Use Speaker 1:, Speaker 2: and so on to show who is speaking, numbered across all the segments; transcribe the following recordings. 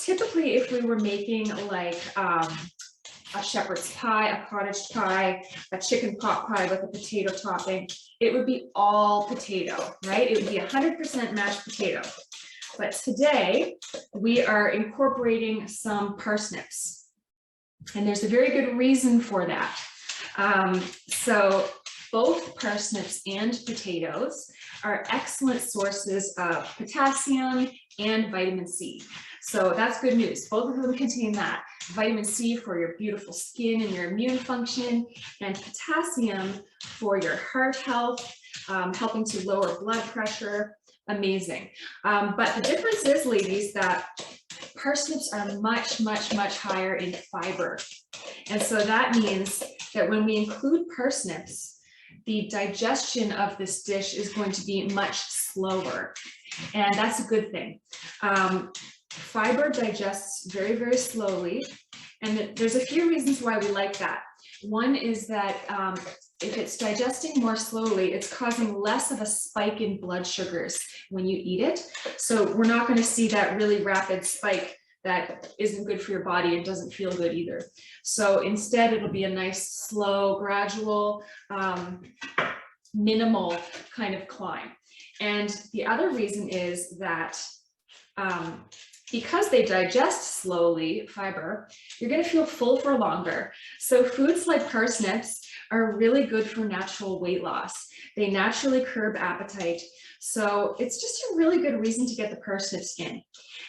Speaker 1: typically if we were making like a shepherd's pie, a cottage pie, a chicken pot pie with a potato topping, it would be all potato, right? It would be 100% mashed potato. But today we are incorporating some parsnips, and there's a very good reason for that. So both parsnips and potatoes are excellent sources of potassium and vitamin C. So that's good news. Both of them contain that. Vitamin C for your beautiful skin and your immune function, and potassium for your heart health, helping to lower blood pressure. Amazing. But the difference is, ladies, that parsnips are much, much, much higher in fiber. And so that means that when we include parsnips, the digestion of this dish is going to be much slower. And that's a good thing. Fiber digests very, very slowly. And there's a few reasons why we like that. One is that if it's digesting more slowly, it's causing less of a spike in blood sugars when you eat it. So we're not going to see that really rapid spike that isn't good for your body and doesn't feel good either. So instead, it'll be a nice, slow, gradual, minimal kind of climb. And the other reason is that because they digest slowly, fiber, you're going to feel full for longer. So foods like parsnips are really good for natural weight loss. They naturally curb appetite. So it's just a really good reason to get the parsnips in.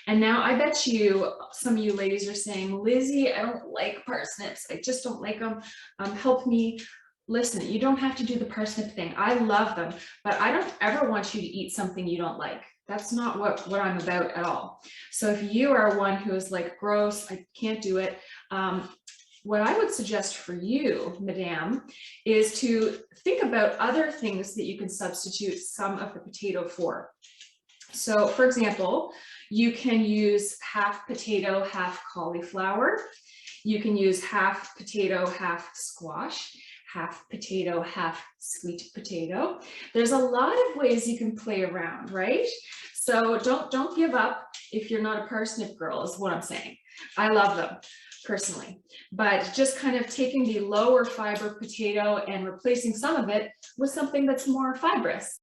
Speaker 1: And now I bet you, some of you ladies are saying, Lizzie, I don't like parsnips. I just don't like them. Help me. Listen, you don't have to do the parsnip thing. I love them, but I don't ever want you to eat something you don't like. That's not what I'm about at all. So if you are one who is like, gross, I can't do it, what I would suggest for you, madame, is to think about other things that you can substitute some of the potato for. So for example, you can use half potato, half cauliflower. You can use half potato, half squash, half potato, half sweet potato. There's a lot of ways you can play around, right? So don't give up if you're not a parsnip girl, is what I'm saying. I love them personally, but just kind of taking the lower fiber potato and replacing some of it with something that's more fibrous.